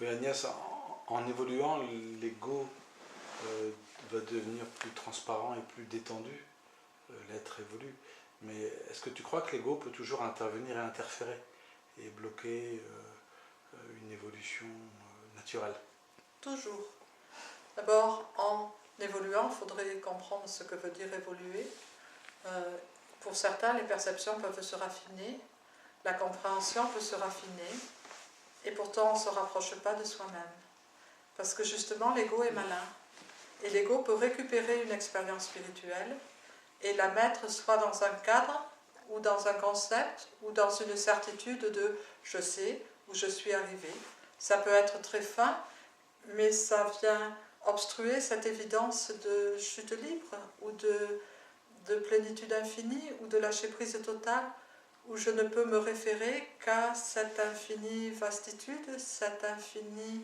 Oui, Agnès, en évoluant, l'ego va devenir plus transparent et plus détendu. L'être évolue. Mais est-ce que tu crois que l'ego peut toujours intervenir et interférer et bloquer une évolution naturelle? Toujours. D'abord, en évoluant, il faudrait comprendre ce que veut dire évoluer. Pour certains, les perceptions peuvent se raffiner, la compréhension peut se raffiner, et pourtant on ne se rapproche pas de soi-même. Parce que justement, l'ego est malin. Et l'ego peut récupérer une expérience spirituelle et la mettre soit dans un cadre, ou dans un concept, ou dans une certitude de « je sais » ou « je suis arrivé ». Ça peut être très fin, mais ça vient obstruer cette évidence de chute libre, ou de plénitude infinie, ou de lâcher prise totale, où je ne peux me référer qu'à cette infinie vastitude, cette infinie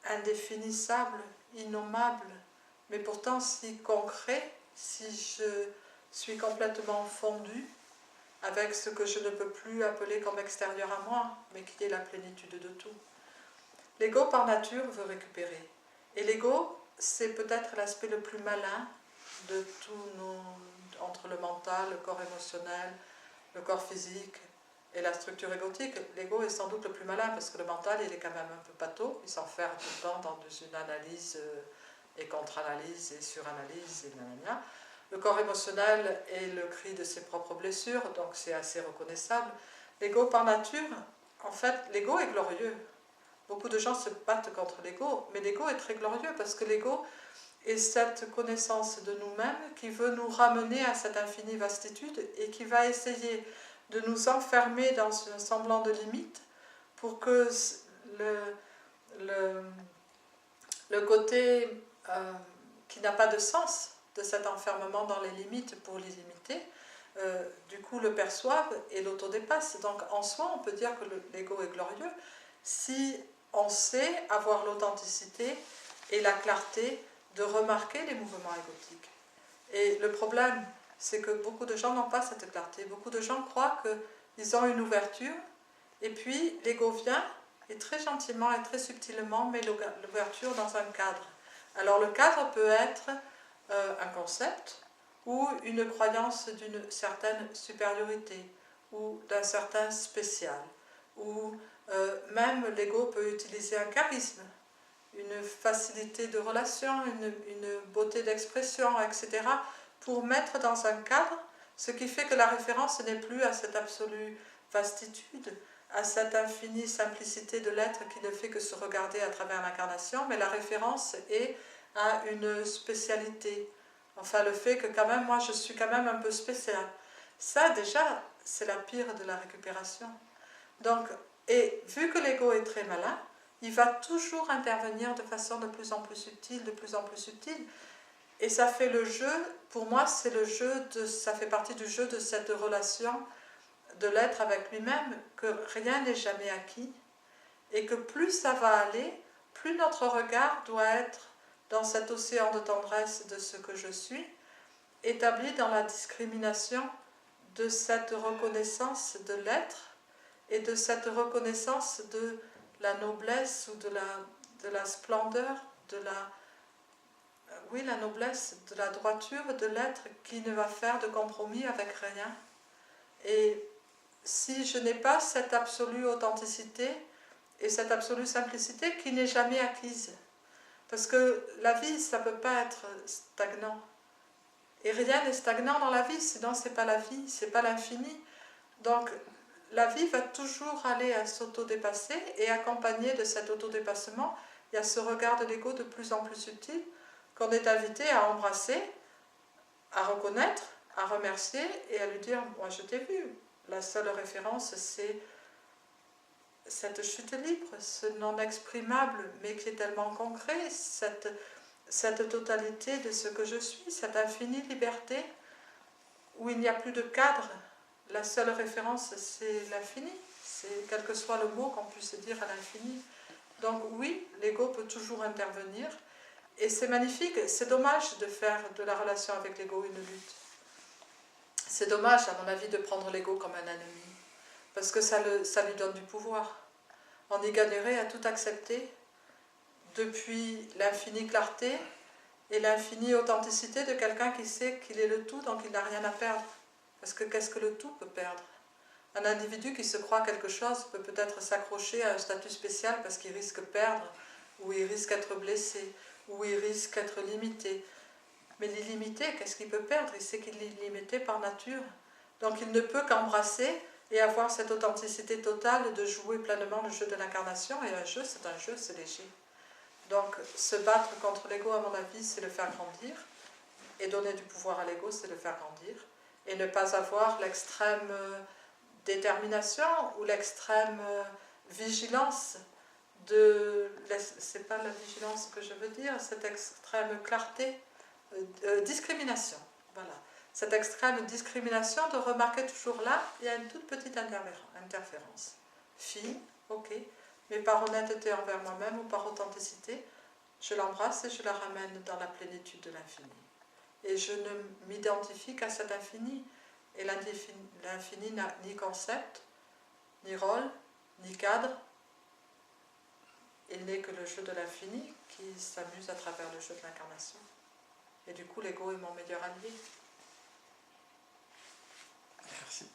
indéfinissable, innommable, mais pourtant si concret, si je suis complètement fondue avec ce que je ne peux plus appeler comme extérieur à moi, mais qui est la plénitude de tout. L'ego par nature veut récupérer. Et l'ego, c'est peut-être l'aspect le plus malin de tout entre le mental, le corps émotionnel, le corps physique et la structure égotique. L'ego est sans doute le plus malin parce que le mental, il est quand même un peu pâteau, il s'enferme tout le temps dans une analyse et contre-analyse et suranalyse et nanana. Le corps émotionnel est le cri de ses propres blessures, donc c'est assez reconnaissable. L'ego par nature, en fait, l'ego est glorieux. Beaucoup de gens se battent contre l'ego, mais l'ego est très glorieux parce que l'ego est cette connaissance de nous-mêmes qui veut nous ramener à cette infinie vastitude et qui va essayer de nous enfermer dans un semblant de limite pour que le côté qui n'a pas de sens de cet enfermement dans les limites pour les limiter, du coup le perçoivent et l'autodépassent. Donc en soi, on peut dire que l'ego est glorieux si on sait avoir l'authenticité et la clarté de remarquer les mouvements égotiques. Et le problème, c'est que beaucoup de gens n'ont pas cette clarté. Beaucoup de gens croient qu'ils ont une ouverture, et puis l'ego vient, et très gentiment et très subtilement met l'ouverture dans un cadre. Alors le cadre peut être un concept, ou une croyance d'une certaine supériorité, ou d'un certain spécial, ou même l'ego peut utiliser un charisme, une facilité de relation, une beauté d'expression, etc., pour mettre dans un cadre, ce qui fait que la référence n'est plus à cette absolue vastitude, à cette infinie simplicité de l'être qui ne fait que se regarder à travers l'incarnation, mais la référence est à une spécialité. Enfin, le fait que quand même, moi, je suis quand même un peu spécial. Ça, déjà, c'est la pire de la récupération. Donc, et vu que l'ego est très malin, il va toujours intervenir de façon de plus en plus subtile, de plus en plus subtile. Et ça fait le jeu, pour moi, c'est le jeu ça fait partie du jeu de cette relation de l'être avec lui-même, que rien n'est jamais acquis, et que plus ça va aller, plus notre regard doit être dans cet océan de tendresse de ce que je suis, établi dans la discrimination de cette reconnaissance de l'être et de cette reconnaissance de la noblesse ou de la splendeur, la noblesse, de la droiture de l'être qui ne va faire de compromis avec rien. Et si je n'ai pas cette absolue authenticité et cette absolue simplicité qui n'est jamais acquise, parce que la vie, ça ne peut pas être stagnant. Et rien n'est stagnant dans la vie, sinon ce n'est pas la vie, ce n'est pas l'infini. Donc la vie va toujours aller à s'autodépasser, et accompagné de cet autodépassement, il y a ce regard de l'ego de plus en plus subtil qu'on est invité à embrasser, à reconnaître, à remercier et à lui dire « moi je t'ai vu ». La seule référence, c'est cette chute libre, ce non exprimable, mais qui est tellement concret, cette totalité de ce que je suis, cette infinie liberté où il n'y a plus de cadre. La seule référence, c'est l'infini, c'est quel que soit le mot qu'on puisse dire à l'infini. Donc oui, l'ego peut toujours intervenir, et c'est magnifique. C'est dommage de faire de la relation avec l'ego une lutte. C'est dommage, à mon avis, de prendre l'ego comme un ennemi, parce que ça lui donne du pouvoir. on y gagnerait à tout accepter depuis l'infinie clarté et l'infinie authenticité de quelqu'un qui sait qu'il est le tout, donc il n'a rien à perdre. Parce que qu'est-ce que le tout peut perdre? Un individu qui se croit quelque chose peut peut-être s'accrocher à un statut spécial parce qu'il risque de perdre, ou il risque d'être blessé, ou il risque d'être limité. Mais l'illimité, qu'est-ce qu'il peut perdre? Il sait qu'il est limité par nature. Donc il ne peut qu'embrasser et avoir cette authenticité totale de jouer pleinement le jeu de l'incarnation. Et un jeu, c'est léger. Donc se battre contre l'ego, à mon avis, c'est le faire grandir. Et donner du pouvoir à l'ego, c'est le faire grandir. Et ne pas avoir l'extrême détermination ou l'extrême vigilance c'est pas la vigilance que je veux dire, cette extrême clarté, discrimination, voilà. Cette extrême discrimination de remarquer toujours là, il y a une toute petite interférence. Fille, ok, mais par honnêteté envers moi-même ou par authenticité, je l'embrasse et je la ramène dans la plénitude de l'infini. Et je ne m'identifie qu'à cet infini. Et l'infini n'a ni concept, ni rôle, ni cadre. Il n'est que le jeu de l'infini qui s'amuse à travers le jeu de l'incarnation. Et du coup, l'ego est mon meilleur allié. Merci.